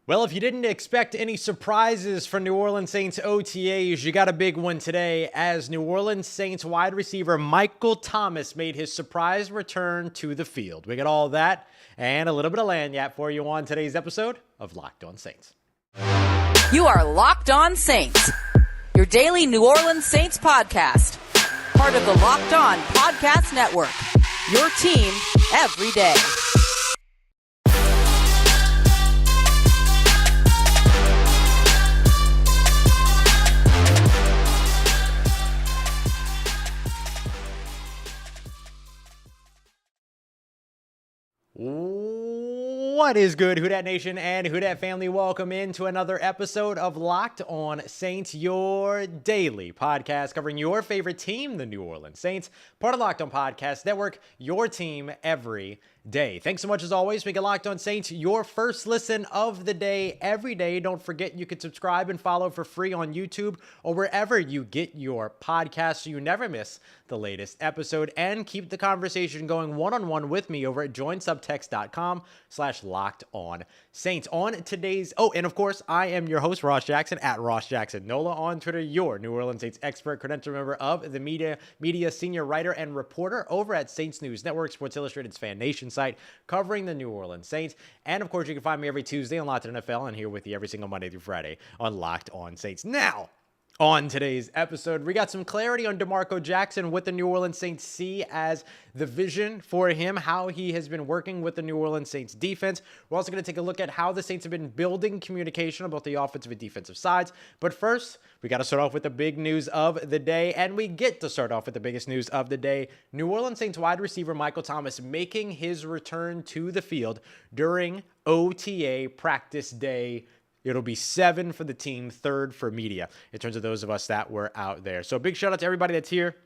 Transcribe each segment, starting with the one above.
Well, if you didn't expect any surprises from New Orleans Saints OTAs, you got a big one today as New Orleans Saints wide receiver Michael Thomas made his surprise return to the field. We got all that and a little bit of lagniappe for you on today's episode of Locked On Saints. You are Locked On Saints, your daily New Orleans Saints podcast, part of the Locked On Podcast Network, your team every day. What is good, Who Dat Nation and Who Dat family? Welcome into another episode of Locked On Saints, your daily podcast covering your favorite team, the New Orleans Saints, part of Locked On Podcast Network, your team every day. Thanks so much as always. We get Locked On Saints, your first listen of the day every day. Don't forget you can subscribe and follow for free on YouTube or wherever you get your podcasts so you never miss the latest episode, and keep the conversation going one-on-one with me over at joinsubtext.com/LockedOnSaints. On today's, and of course, I am your host, Ross Jackson, at Ross Jackson Nola on Twitter, your New Orleans Saints expert, credential member of the media senior writer and reporter over at Saints News Network, Sports Illustrated's Fan Nation site, covering the New Orleans Saints. And of course, you can find me every Tuesday on Locked On NFL and here with you every single Monday through Friday on Locked On Saints. Now, on today's episode, we got some clarity on DeMarco Jackson, what the New Orleans Saints see as the vision for him, how he has been working with the New Orleans Saints defense. We're also going to take a look at how the Saints have been building communication about the offensive and defensive sides. But first, we got to start off with the big news of the day, and we get to start off with the biggest news of the day. New Orleans Saints wide receiver Michael Thomas making his return to the field during OTA practice day. It'll be 7 for the team, 3rd for media, in terms of those of us that were out there. So big shout out to everybody that's here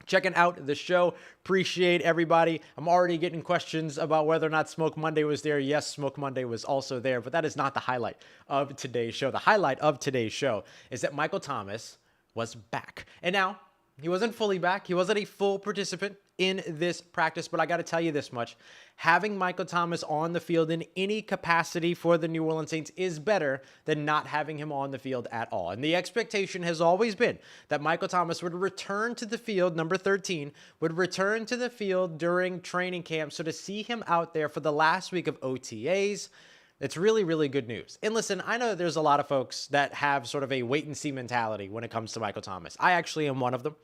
checking out the show. Appreciate everybody. I'm already getting questions about whether or not Smoke Monday was there. Yes, Smoke Monday was also there, but that is not the highlight of today's show. The highlight of today's show is that Michael Thomas was back. And now, he wasn't fully back. He wasn't a full participant in this practice, but I got to tell you this much. Having Michael Thomas on the field in any capacity for the New Orleans Saints is better than not having him on the field at all. And the expectation has always been that Michael Thomas would return to the field, number 13, would return to the field during training camp. So to see him out there for the last week of OTAs, it's really, really good news. And listen, I know that there's a lot of folks that have sort of a wait-and-see mentality when it comes to Michael Thomas. I actually am one of them.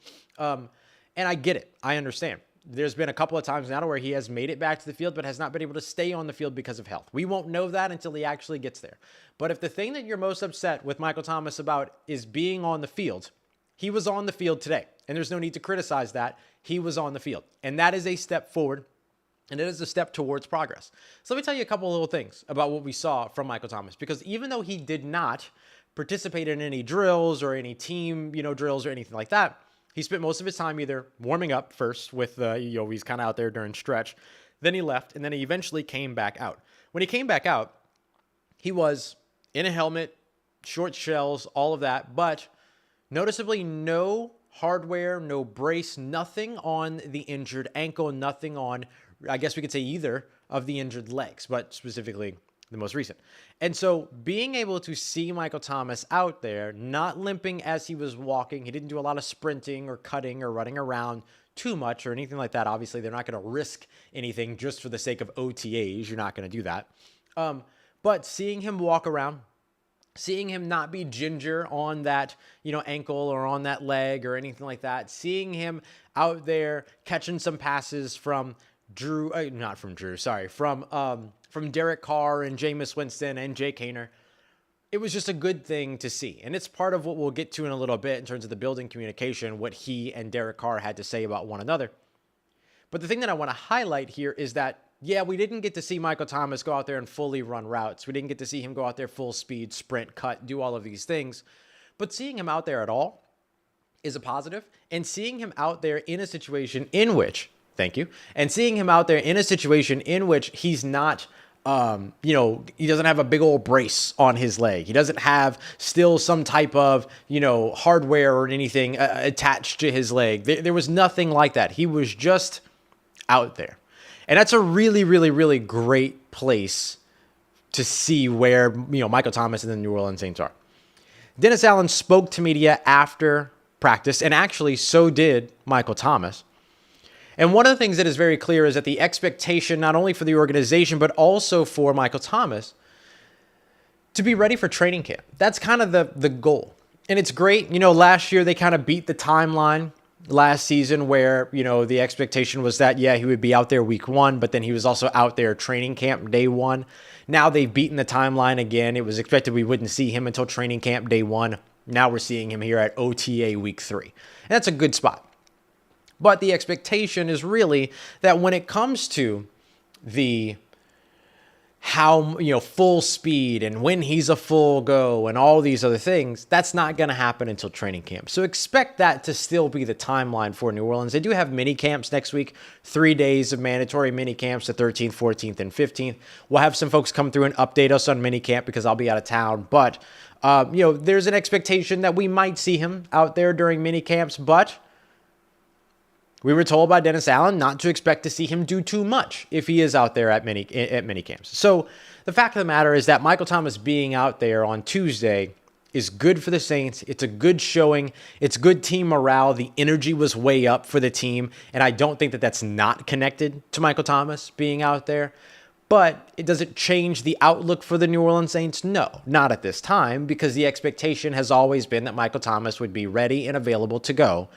And I get it. I understand. There's been a couple of times now where he has made it back to the field but has not been able to stay on the field because of health. We won't know that until he actually gets there. But if the thing that you're most upset with Michael Thomas about is being on the field, he was on the field today. And there's no need to criticize that. He was on the field. And that is a step forward. And it is a step towards progress. So let me tell you a couple of little things about what we saw from Michael Thomas. Because even though he did not participate in any drills or any team, drills or anything like that, he spent most of his time either warming up first with, he's kind of out there during stretch. Then he left, and then he eventually came back out. When he came back out, he was in a helmet, short shells, all of that, but noticeably no hardware, no brace, nothing on the injured ankle, nothing on, I guess we could say either of the injured legs, but specifically the most recent. And so being able to see Michael Thomas out there, not limping as he was walking, he didn't do a lot of sprinting or cutting or running around too much or anything like that. Obviously, they're not going to risk anything just for the sake of OTAs. You're not going to do that. But seeing him walk around, seeing him not be ginger on that, ankle or on that leg or anything like that, seeing him out there catching some passes from from Derek Carr and Jameis Winston and Jake Haener. It was just a good thing to see. And it's part of what we'll get to in a little bit in terms of the building communication, what he and Derek Carr had to say about one another. But the thing that I want to highlight here is that, we didn't get to see Michael Thomas go out there and fully run routes. We didn't get to see him go out there full speed, sprint, cut, do all of these things. But seeing him out there at all is a positive. And seeing him out there in a situation in which, and seeing him out there in a situation in which he's not, he doesn't have a big old brace on his leg. He doesn't have still some type of, hardware or anything attached to his leg. There was nothing like that. He was just out there. And that's a really, really, really great place to see where, Michael Thomas and the New Orleans Saints are. Dennis Allen spoke to media after practice, and actually so did Michael Thomas. And one of the things that is very clear is that the expectation, not only for the organization, but also for Michael Thomas, to be ready for training camp. That's kind of the goal. And it's great. Last year they kind of beat the timeline last season where, the expectation was that, he would be out there week 1, but then he was also out there training camp day 1. Now they've beaten the timeline again. It was expected we wouldn't see him until training camp day 1. Now we're seeing him here at OTA week 3. And that's a good spot. But the expectation is really that when it comes to the full speed and when he's a full go and all these other things, that's not going to happen until training camp. So expect that to still be the timeline for New Orleans. They do have mini camps next week, 3 days of mandatory mini camps, the 13th, 14th, and 15th. We'll have some folks come through and update us on mini camp because I'll be out of town. But, there's an expectation that we might see him out there during mini camps, but we were told by Dennis Allen not to expect to see him do too much if he is out there at mini camps. So the fact of the matter is that Michael Thomas being out there on Tuesday is good for the Saints. It's a good showing. It's good team morale. The energy was way up for the team, and I don't think that that's not connected to Michael Thomas being out there. But does it change the outlook for the New Orleans Saints? No, not at this time, because the expectation has always been that Michael Thomas would be ready and available to go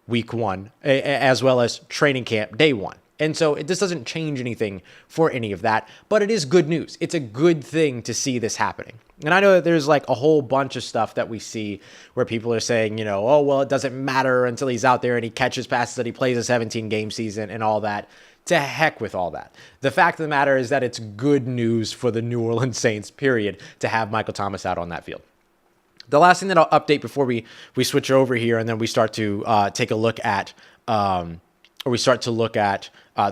week 1, as well as training camp day 1. And so this doesn't change anything for any of that, but it is good news. It's a good thing to see this happening. And I know that there's like a whole bunch of stuff that we see where people are saying, oh, well, it doesn't matter until he's out there and he catches passes, that he plays a 17-game season and all that. To heck with all that. The fact of the matter is that it's good news for the New Orleans Saints, period, to have Michael Thomas out on that field. The last thing that I'll update before we switch over here and then we start to take a look at, the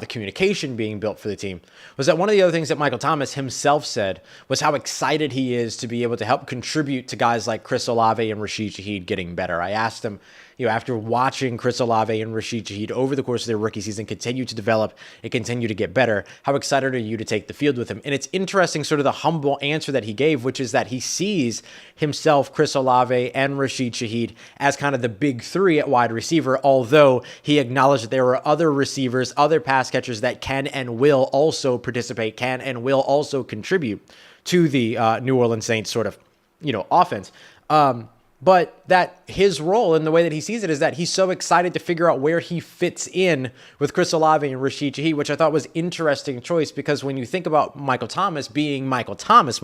communication being built for the team, was that one of the other things that Michael Thomas himself said was how excited he is to be able to help contribute to guys like Chris Olave and Rashid Shaheed getting better. I asked him, after watching Chris Olave and Rashid Shaheed over the course of their rookie season continue to develop and continue to get better, how excited are you to take the field with him? And it's interesting, sort of the humble answer that he gave, which is that he sees himself, Chris Olave, and Rashid Shaheed as kind of the big 3 at wide receiver, although he acknowledged that there are other receivers, other pass catchers that can and will also participate, can and will also contribute to the New Orleans Saints sort of, offense. But that his role and the way that he sees it is that he's so excited to figure out where he fits in with Chris Olave and Rashid Shaheed, which I thought was interesting choice, because when you think about Michael Thomas being Michael Thomas,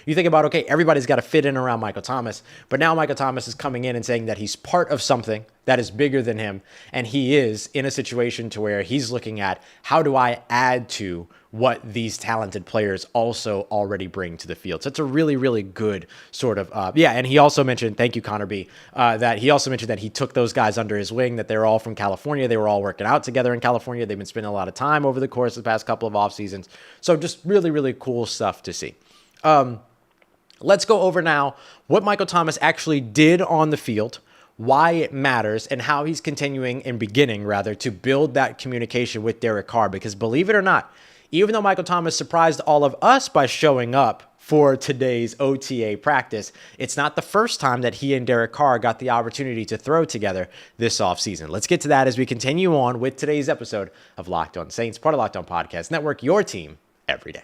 you think about, okay, everybody's got to fit in around Michael Thomas. But now Michael Thomas is coming in and saying that he's part of something that is bigger than him. And he is in a situation to where he's looking at, how do I add to what these talented players also already bring to the field? So it's a really, really good sort of, and he also mentioned, thank you, Connor B, that he also mentioned that he took those guys under his wing, that they're all from California. They were all working out together in California. They've been spending a lot of time over the course of the past couple of off seasons. So just really, really cool stuff to see. Let's go over now what Michael Thomas actually did on the field, why it matters, and how he's continuing and beginning, rather, to build that communication with Derek Carr. Because believe it or not, even though Michael Thomas surprised all of us by showing up for today's OTA practice, it's not the first time that he and Derek Carr got the opportunity to throw together this offseason. Let's get to that as we continue on with today's episode of Locked On Saints, part of Locked On Podcast Network, your team every day.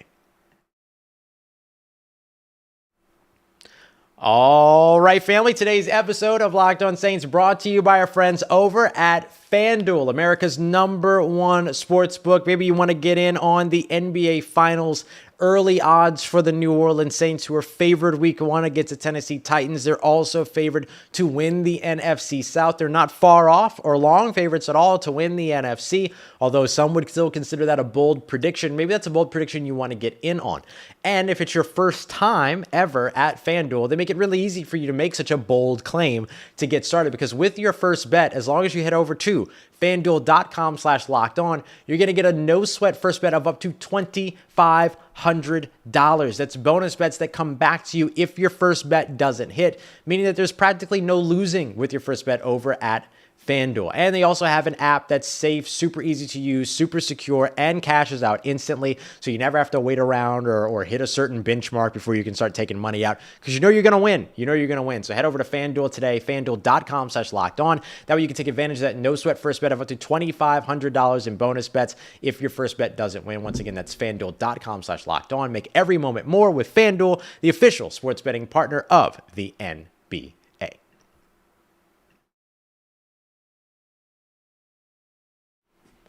All right, family, today's episode of Locked On Saints brought to you by our friends over at FanDuel, America's #1 sportsbook. Maybe you want to get in on the NBA Finals early odds for the New Orleans Saints, who are favored week 1 against the Tennessee Titans. They're also favored to win the NFC South. They're not far off or long favorites at all to win the NFC, although some would still consider that a bold prediction. Maybe that's a bold prediction you want to get in on. And if it's your first time ever at FanDuel, they make it really easy for you to make such a bold claim to get started, because with your first bet, as long as you head over to FanDuel.com/lockedon, you're going to get a no-sweat first bet of up to $2,500. That's bonus bets that come back to you if your first bet doesn't hit, meaning that there's practically no losing with your first bet over at FanDuel. And they also have an app that's safe, super easy to use, super secure, and cashes out instantly. So you never have to wait around or hit a certain benchmark before you can start taking money out, because you know you're going to win. You know you're going to win. So head over to FanDuel today, FanDuel.com/lockedon. That way you can take advantage of that no sweat first bet of up to $2,500 in bonus bets if your first bet doesn't win. Once again, that's FanDuel.com/lockedon. Make every moment more with FanDuel, the official sports betting partner of the NBA.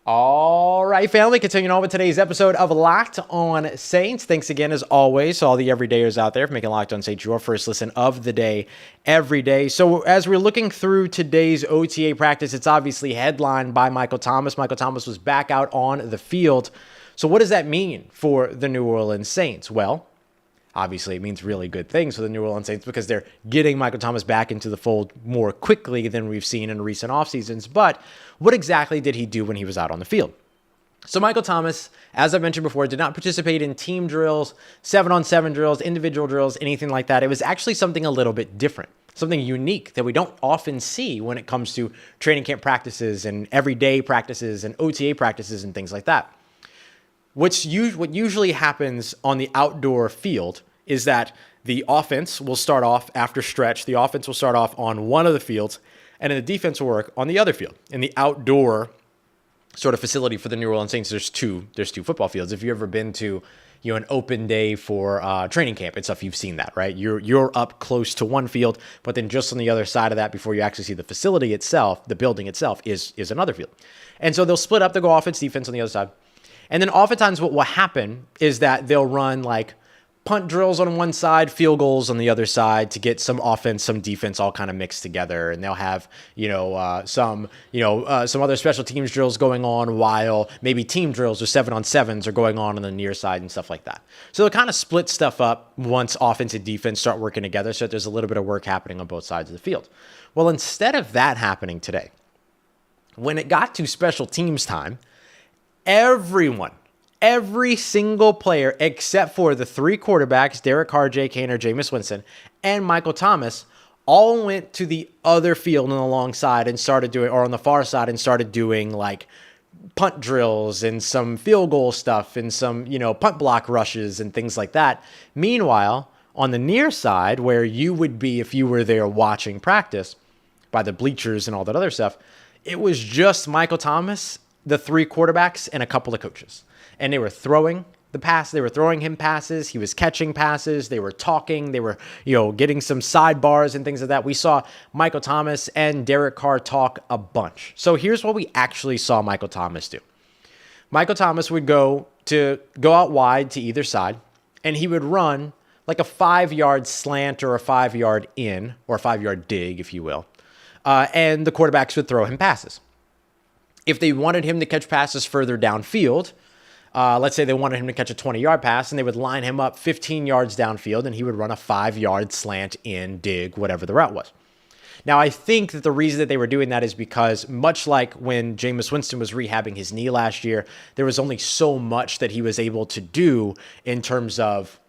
All right, family, continuing on with today's episode of Locked On Saints. Thanks again, as always, to all the everydayers out there for making Locked On Saints your first listen of the day every day. So as we're looking through today's OTA practice, it's obviously headlined by Michael Thomas. Michael Thomas was back out on the field. So what does that mean for the New Orleans Saints? Well, obviously, it means really good things for the New Orleans Saints because they're getting Michael Thomas back into the fold more quickly than we've seen in recent off seasons. But what exactly did he do when he was out on the field? So Michael Thomas, as I mentioned before, did not participate in team drills, 7-on-7 drills, individual drills, anything like that. It was actually something a little bit different, something unique that we don't often see when it comes to training camp practices and everyday practices and OTA practices and things like that. What usually happens on the outdoor field is that the offense will start off after stretch. The offense will start off on one of the fields, and then the defense will work on the other field. In the outdoor sort of facility for the New Orleans Saints, there's two football fields. If you've ever been to an open day for training camp and stuff, you've seen that, right? You're up close to one field, but then just on the other side of that, before you actually see the facility itself, the building itself, is another field. And so they'll split up. They'll go offense, defense on the other side. And then oftentimes what will happen is that they'll run like punt drills on one side, field goals on the other side to get some offense, some defense all kind of mixed together. And they'll have, some other special teams drills going on while maybe team drills or 7-on-7s are going on the near side and stuff like that. So they'll kind of split stuff up once offense and defense start working together, so that there's a little bit of work happening on both sides of the field. Well, instead of that happening today, when it got to special teams time, every single player except for the three quarterbacks, Derek Carr, Jay Kane, or Jameis Winston, and Michael Thomas, all went to the other field on the long side and started doing, or on the far side, and started doing like punt drills and some field goal stuff and some, punt block rushes and things like that. Meanwhile, on the near side, where you would be if you were there watching practice by the bleachers and all that other stuff, it was just Michael Thomas, the three quarterbacks, and a couple of coaches. And they were throwing the pass. They were throwing him passes. He was catching passes. They were talking. They were, getting some sidebars and things like that. We saw Michael Thomas and Derek Carr talk a bunch. So here's what we actually saw Michael Thomas do. Michael Thomas would go out wide to either side, and he would run like a 5-yard slant or a 5-yard in, or a 5-yard dig, if you will. And the quarterbacks would throw him passes. If they wanted him to catch passes further downfield, let's say they wanted him to catch a 20-yard pass, and they would line him up 15 yards downfield, and he would run a 5-yard slant in, dig, whatever the route was. Now, I think that the reason that they were doing that is because, much like when Jameis Winston was rehabbing his knee last year, there was only so much that he was able to do in terms of,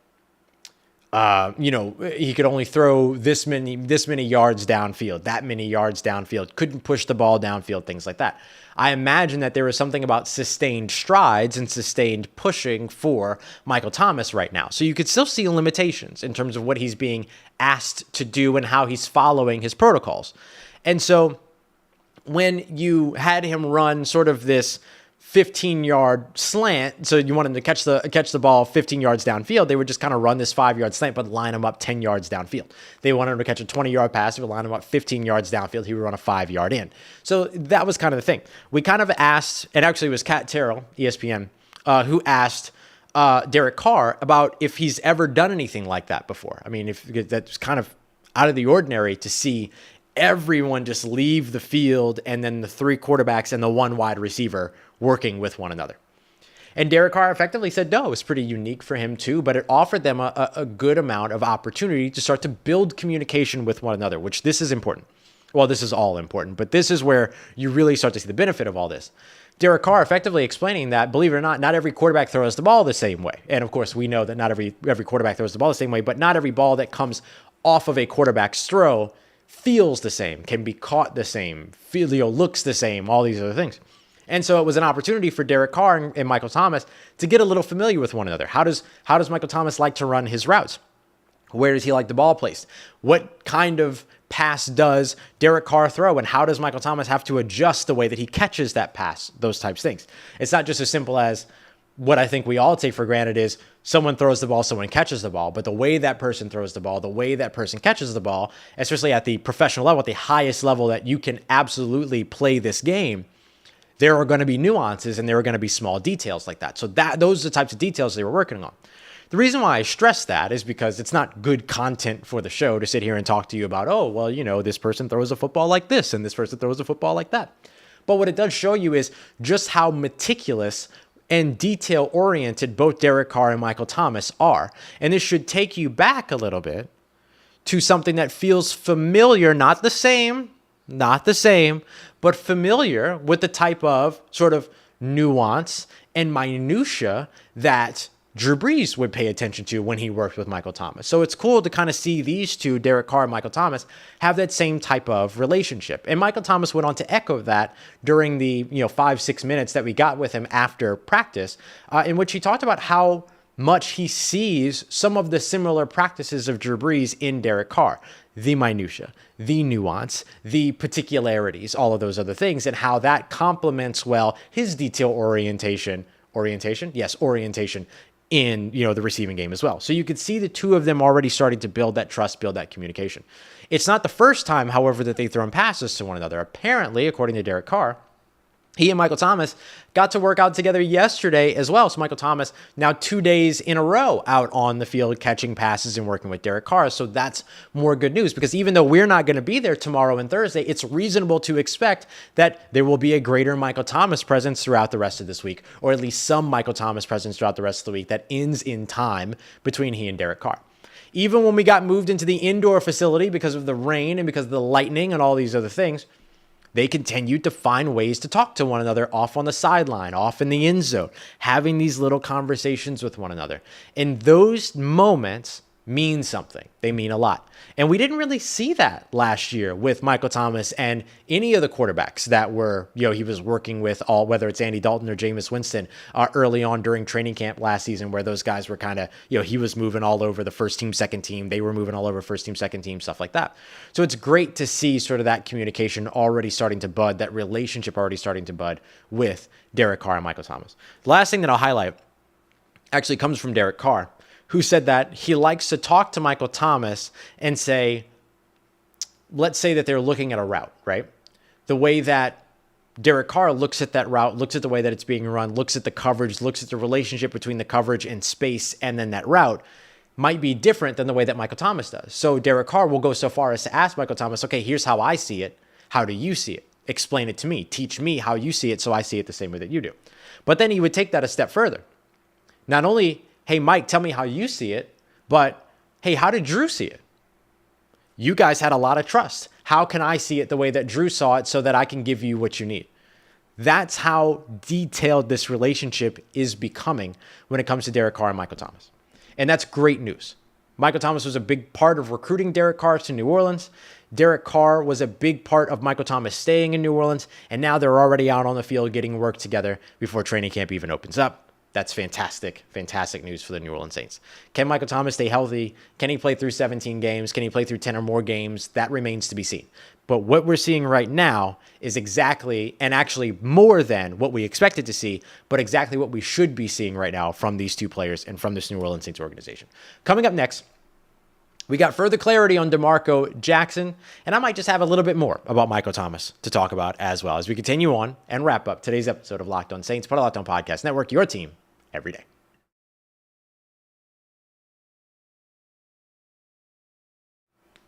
he could only throw this many yards downfield, that many yards downfield, couldn't push the ball downfield, things like that. I imagine that there was something about sustained strides and sustained pushing for Michael Thomas right now. So you could still see limitations in terms of what he's being asked to do and how he's following his protocols. And so when you had him run sort of this 15-yard slant, so you want him to catch the ball 15 yards downfield, they would just kind of run this 5-yard slant, but line him up 10 yards downfield. They wanted him to catch a 20-yard pass, they would line him up 15 yards downfield, he would run a 5-yard in. So that was kind of the thing. We kind of asked, and actually it was Kat Terrell, ESPN, who asked Derek Carr about if he's ever done anything like that before. I mean, if that's kind of out of the ordinary to see everyone just leave the field and then the three quarterbacks and the one wide receiver working with one another. And Derek Carr effectively said, no, it was pretty unique for him too, but it offered them a good amount of opportunity to start to build communication with one another, which this is important. Well, this is all important, but this is where you really start to see the benefit of all this. Derek Carr effectively explaining that, believe it or not every quarterback throws the ball the same way. And of course, we know that not every quarterback throws the ball the same way, but not every ball that comes off of a quarterback's throw feels the same, can be caught the same, looks the same, all these other things. And so it was an opportunity for Derek Carr and Michael Thomas to get a little familiar with one another. How does Michael Thomas like to run his routes? Where does he like the ball placed? What kind of pass does Derek Carr throw? And how does Michael Thomas have to adjust the way that he catches that pass? Those types of things. It's not just as simple as what I think we all take for granted is someone throws the ball, someone catches the ball. But the way that person throws the ball, the way that person catches the ball, especially at the professional level, at the highest level that you can absolutely play this game, there are going to be nuances and there are going to be small details like that. So those are the types of details they were working on. The reason why I stress that is because it's not good content for the show to sit here and talk to you about, oh, well, this person throws a football like this and this person throws a football like that. But what it does show you is just how meticulous and detail-oriented both Derek Carr and Michael Thomas are. And this should take you back a little bit to something that feels familiar, not the same, but familiar with the type of sort of nuance and minutia that Drew Brees would pay attention to when he worked with Michael Thomas. So it's cool to kind of see these two, Derek Carr and Michael Thomas, have that same type of relationship. And Michael Thomas went on to echo that during the 5-6 minutes that we got with him after practice, in which he talked about how much he sees some of the similar practices of Drew Brees in Derek Carr. The minutia, the nuance, the particularities, all of those other things, and how that complements well his detail orientation in the receiving game as well. So you could see the two of them already starting to build that trust, build that communication. It's not the first time, however, that they've thrown passes to one another. Apparently, according to Derek Carr, he and Michael Thomas got to work out together yesterday as well. So Michael Thomas now 2 days in a row out on the field catching passes and working with Derek Carr. So that's more good news, because even though we're not going to be there tomorrow and Thursday, it's reasonable to expect that there will be a greater Michael Thomas presence throughout the rest of this week, or at least some Michael Thomas presence throughout the rest of the week that ends in time between he and Derek Carr. Even when we got moved into the indoor facility because of the rain and because of the lightning and all these other things, they continued to find ways to talk to one another off on the sideline, off in the end zone, having these little conversations with one another. And those moments mean something. They mean a lot. And we didn't really see that last year with Michael Thomas and any of the quarterbacks that were, he was working with, whether it's Andy Dalton or Jameis Winston, early on during training camp last season, where those guys were kind of, he was moving all over the first team, second team. They were moving all over first team, second team, stuff like that. So it's great to see sort of that communication already starting to bud, that relationship already starting to bud with Derek Carr and Michael Thomas. The last thing that I'll highlight actually comes from Derek Carr, who said that he likes to talk to Michael Thomas and say, let's say that they're looking at a route, right? The way that Derek Carr looks at that route, looks at the way that it's being run, looks at the coverage, looks at the relationship between the coverage and space and then that route might be different than the way that Michael Thomas does. So Derek Carr will go so far as to ask Michael Thomas, okay, here's how I see it. How do you see it? Explain it to me. Teach me how you see it so I see it the same way that you do. But then he would take that a step further. Not only, hey, Mike, tell me how you see it, but hey, how did Drew see it? You guys had a lot of trust. How can I see it the way that Drew saw it so that I can give you what you need? That's how detailed this relationship is becoming when it comes to Derek Carr and Michael Thomas. And that's great news. Michael Thomas was a big part of recruiting Derek Carr to New Orleans. Derek Carr was a big part of Michael Thomas staying in New Orleans. And now they're already out on the field getting work together before training camp even opens up. That's fantastic, fantastic news for the New Orleans Saints. Can Michael Thomas stay healthy? Can he play through 17 games? Can he play through 10 or more games? That remains to be seen. But what we're seeing right now is exactly, and actually more than what we expected to see, but exactly what we should be seeing right now from these two players and from this New Orleans Saints organization. Coming up next, we got further clarity on DeMarco Jackson, and I might just have a little bit more about Michael Thomas to talk about as well as we continue on and wrap up today's episode of Locked On Saints, part of Locked On Podcast Network, your team every day.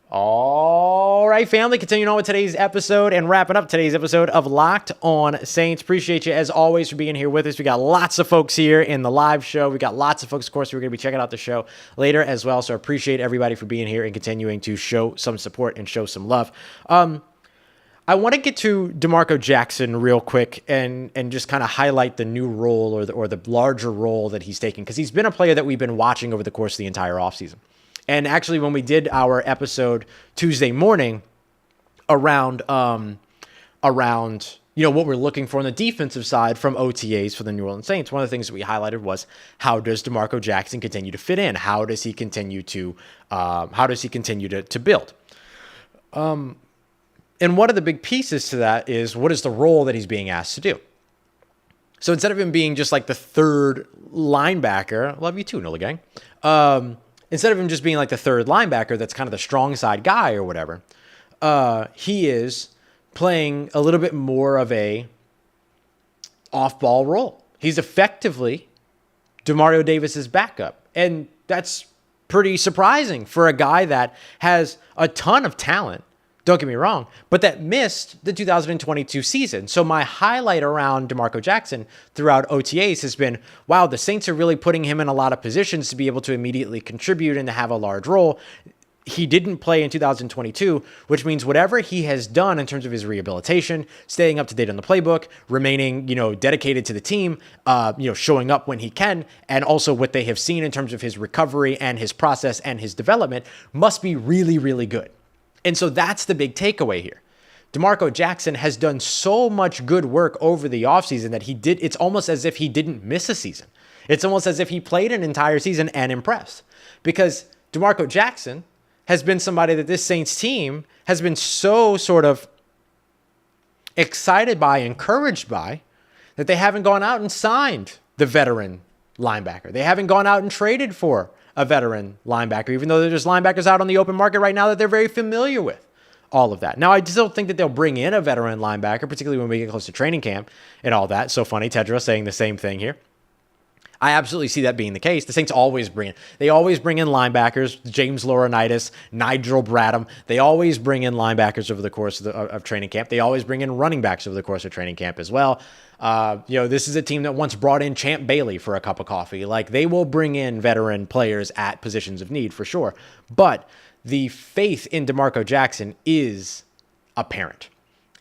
All right, family, continuing on with today's episode and wrapping up today's episode of Locked On Saints. Appreciate you, as always, for being here with us. We got lots of folks here in the live show. We got lots of folks, of course, who are going to be checking out the show later as well. So appreciate everybody for being here and continuing to show some support and show some love. I want to get to DeMarco Jackson real quick and just kind of highlight the new role or the larger role that he's taking, because he's been a player that we've been watching over the course of the entire offseason. And actually, when we did our episode Tuesday morning, around what we're looking for on the defensive side from OTAs for the New Orleans Saints. One of the things that we highlighted was, how does DeMarco Jackson continue to fit in? How does he continue to build? And one of the big pieces to that is, what is the role that he's being asked to do? So instead of him being just like the third linebacker, love you too, Nola Gang. Instead of him just being like the third linebacker that's kind of the strong side guy or whatever, he is playing a little bit more of a off-ball role. He's effectively Demario Davis's backup. And that's pretty surprising for a guy that has a ton of talent, don't get me wrong, but that missed the 2022 season. So my highlight around DeMarco Jackson throughout OTAs has been, wow, the Saints are really putting him in a lot of positions to be able to immediately contribute and to have a large role. He didn't play in 2022, which means whatever he has done in terms of his rehabilitation, staying up to date on the playbook, remaining, dedicated to the team, showing up when he can, and also what they have seen in terms of his recovery and his process and his development must be really, really good. And so that's the big takeaway here. DeMarco Jackson has done so much good work over the offseason that it's almost as if he didn't miss a season. It's almost as if he played an entire season and impressed, because DeMarco Jackson has been somebody that this Saints team has been so sort of excited by, encouraged by, that they haven't gone out and signed the veteran linebacker. They haven't gone out and traded for a veteran linebacker, even though there's linebackers out on the open market right now that they're very familiar with all of that. Now, I still think that they'll bring in a veteran linebacker, particularly when we get close to training camp and all that. So funny, Tedra saying the same thing here. I absolutely see that being the case. The Saints always bring in linebackers, James Laurinaitis, Nigel Bradham. They always bring in linebackers over the course of training camp. They always bring in running backs over the course of training camp as well. This is a team that once brought in Champ Bailey for a cup of coffee. Like, they will bring in veteran players at positions of need for sure. But the faith in DeMarco Jackson is apparent.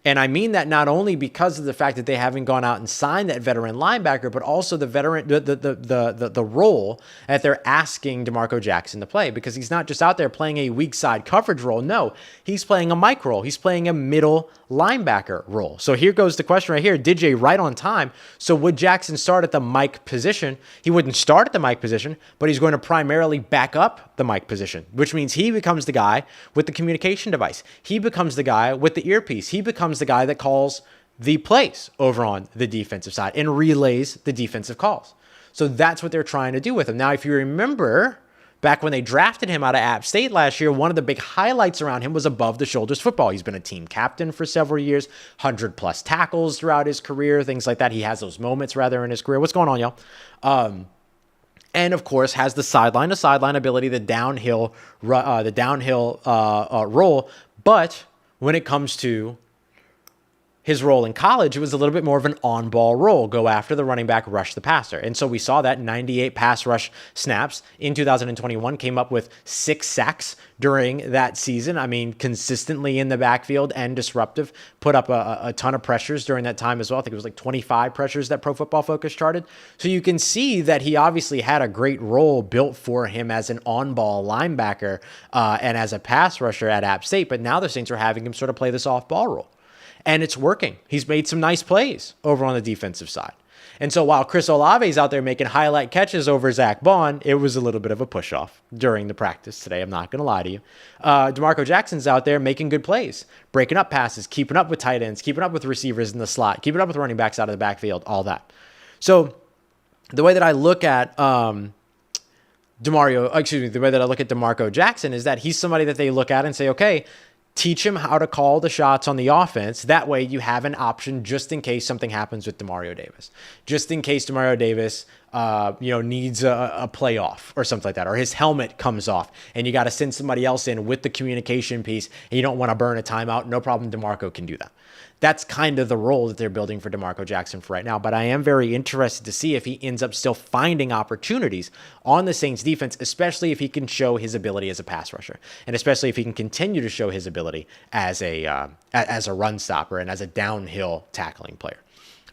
And I mean that not only because of the fact that they haven't gone out and signed that veteran linebacker, but also the role that they're asking DeMarco Jackson to play, because he's not just out there playing a weak side coverage role. No, he's playing a Mike role. He's playing a middle linebacker role. So here goes the question right here. Did Jay right on time? So would Jackson start at the Mike position? He wouldn't start at the Mike position, but he's going to primarily back up the Mike position, which means he becomes the guy with the communication device. He becomes the guy with the earpiece. He becomes the guy that calls the plays over on the defensive side and relays the defensive calls. So that's what they're trying to do with him. Now, if you remember, back when they drafted him out of App State last year, one of the big highlights around him was above the shoulders football. He's been a team captain for several years, 100+ tackles throughout his career, things like that. He has those moments rather in his career. What's going on, y'all? And of course has the sideline to sideline ability, the downhill roll. But when it comes to his role in college, it was a little bit more of an on-ball role. Go after the running back, rush the passer. And so we saw that 98 pass rush snaps in 2021, came up with 6 sacks during that season. I mean, consistently in the backfield and disruptive, put up a ton of pressures during that time as well. I think it was like 25 pressures that Pro Football Focus charted. So you can see that he obviously had a great role built for him as an on-ball linebacker and as a pass rusher at App State. But now the Saints are having him sort of play this off-ball role. And it's working. He's made some nice plays over on the defensive side. And so while Chris Olave is out there making highlight catches over Zach Bond, it was a little bit of a push-off during the practice today. I'm not going to lie to you. DeMarco Jackson's out there making good plays, breaking up passes, keeping up with tight ends, keeping up with receivers in the slot, keeping up with running backs out of the backfield, all that. So the way that I look at the way that I look at DeMarco Jackson is that he's somebody that they look at and say, okay, teach him how to call the shots on the offense. That way you have an option just in case something happens with Demario Davis. Just in case Demario Davis needs a playoff or something like that, or his helmet comes off and you got to send somebody else in with the communication piece and you don't want to burn a timeout. No problem. DeMarco can do that. That's kind of the role that they're building for DeMarco Jackson for right now. But I am very interested to see if he ends up still finding opportunities on the Saints defense, especially if he can show his ability as a pass rusher, and especially if he can continue to show his ability as a run stopper and as a downhill tackling player.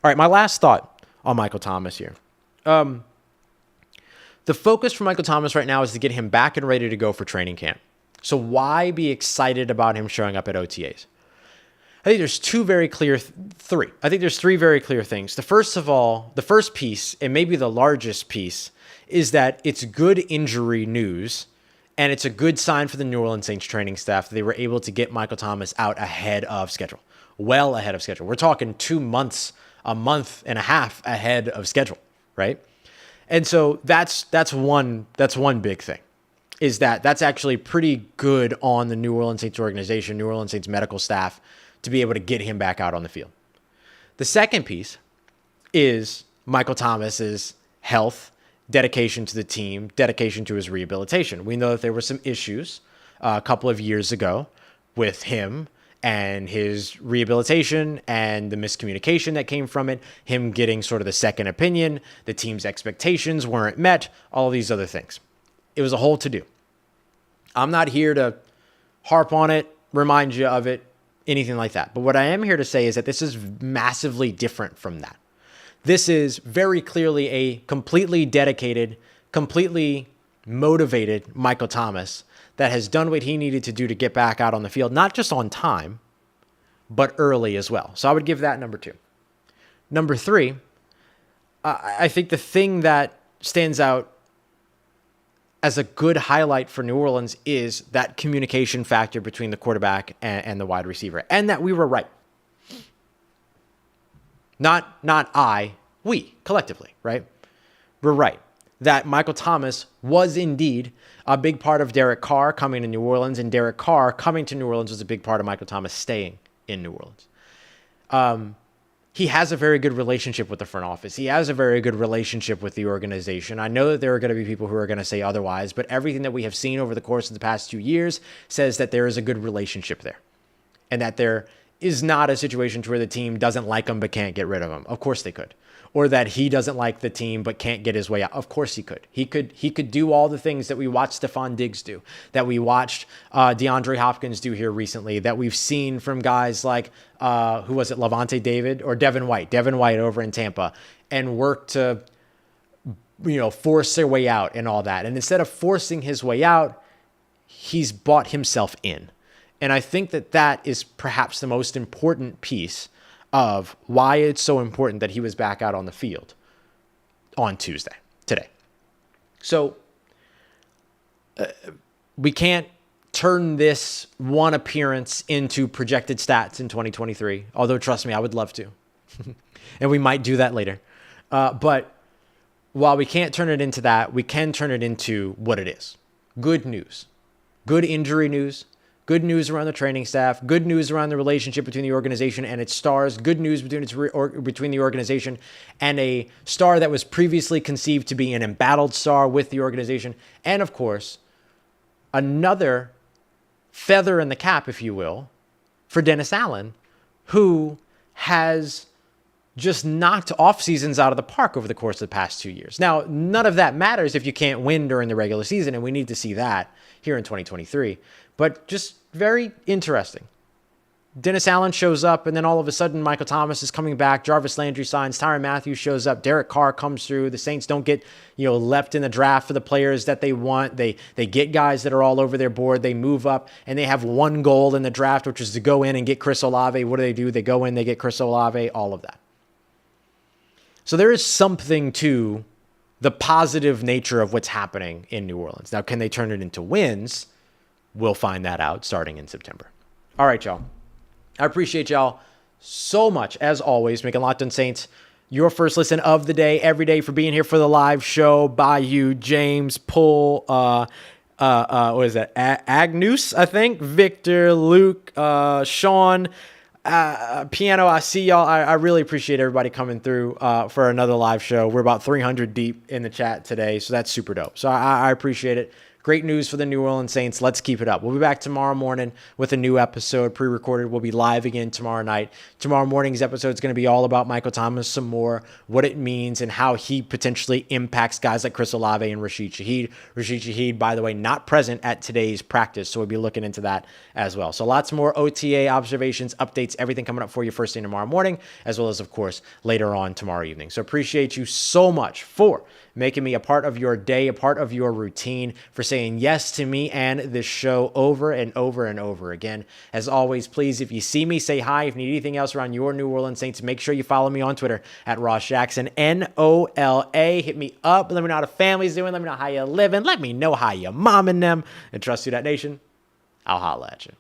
All right, my last thought on Michael Thomas here. The focus for Michael Thomas right now is to get him back and ready to go for training camp. So why be excited about him showing up at OTAs? I think there's three. I think there's three very clear things. The first piece, and maybe the largest piece, is that it's good injury news, and it's a good sign for the New Orleans Saints training staff that they were able to get Michael Thomas out ahead of schedule, well ahead of schedule. We're talking 2 months, a month and a half ahead of schedule, right? And so that's one big thing, is that's actually pretty good on the New Orleans Saints organization, New Orleans Saints medical staff, to be able to get him back out on the field. The second piece is Michael Thomas's health, dedication to the team, dedication to his rehabilitation. We know that there were some issues a couple of years ago with him and his rehabilitation and the miscommunication that came from it, him getting sort of the second opinion, the team's expectations weren't met, all these other things. It was a whole to-do. I'm not here to harp on it, remind you of it, anything like that. But what I am here to say is that this is massively different from that. This is very clearly a completely dedicated, completely motivated Michael Thomas that has done what he needed to do to get back out on the field, not just on time, but early as well. So I would give that number 2. Number 3, I think the thing that stands out as a good highlight for New Orleans is that communication factor between the quarterback and the wide receiver, and that we were right. We collectively, right? We're right. That Michael Thomas was indeed a big part of Derek Carr coming to New Orleans, and Derek Carr coming to New Orleans was a big part of Michael Thomas staying in New Orleans. He has a very good relationship with the front office. He has a very good relationship with the organization. I know that there are going to be people who are going to say otherwise, but everything that we have seen over the course of the past 2 years says that there is a good relationship there, and that there is not a situation to where the team doesn't like him but can't get rid of him. Of course they could. Or that he doesn't like the team but can't get his way out. Of course he could. He could do all the things that we watched Stephon Diggs do, that we watched DeAndre Hopkins do here recently, that we've seen from guys like, who was it, Levante David or Devin White over in Tampa, and work to, force their way out and all that. And instead of forcing his way out, he's bought himself in. And I think that is perhaps the most important piece of why it's so important that he was back out on the field on today. So we can't turn this one appearance into projected stats in 2023, although trust me, I would love to. And we might do that later. But while we can't turn it into that, we can turn it into what it is. Good news, good injury news, good news around the training staff, good news around the relationship between the organization and its stars, good news between the organization and a star that was previously conceived to be an embattled star with the organization. And of course, another feather in the cap, if you will, for Dennis Allen, who has just knocked off seasons out of the park over the course of the past 2 years. Now, none of that matters if you can't win during the regular season, and we need to see that here in 2023. But just very interesting. Dennis Allen shows up, and then all of a sudden, Michael Thomas is coming back. Jarvis Landry signs. Tyrann Mathieu shows up. Derek Carr comes through. The Saints don't get, left in the draft for the players that they want. They get guys that are all over their board. They move up, and they have one goal in the draft, which is to go in and get Chris Olave. What do? They go in, they get Chris Olave, all of that. So there is something to the positive nature of what's happening in New Orleans. Now, can they turn it into wins? We'll find that out starting in September. All right, y'all. I appreciate y'all so much, as always, making Locked On Saints your first listen of the day, every day, for being here for the live show. Bayou, James, Pull, what is that? Agnus, I think. Victor, Luke, Sean, Piano. I see y'all. I really appreciate everybody coming through for another live show. We're about 300 deep in the chat today, so that's super dope. So I appreciate it. Great news for the New Orleans Saints. Let's keep it up. We'll be back tomorrow morning with a new episode, pre-recorded. We'll be live again tomorrow night. Tomorrow morning's episode is going to be all about Michael Thomas some more, what it means, and how he potentially impacts guys like Chris Olave and Rashid Shaheed. Rashid Shaheed, by the way, not present at today's practice, so we'll be looking into that as well. So lots more OTA observations, updates, everything coming up for you first thing tomorrow morning, as well as, of course, later on tomorrow evening. So appreciate you so much for making me a part of your day, a part of your routine, for saying yes to me and this show over and over and over again. As always, please, if you see me, say hi. If you need anything else around your New Orleans Saints, make sure you follow me on Twitter at Ross Jackson, NOLA. Hit me up. Let me know how the family's doing. Let me know how you living. Let me know how you momming them. And trust Who Dat Nation, I'll holla at you.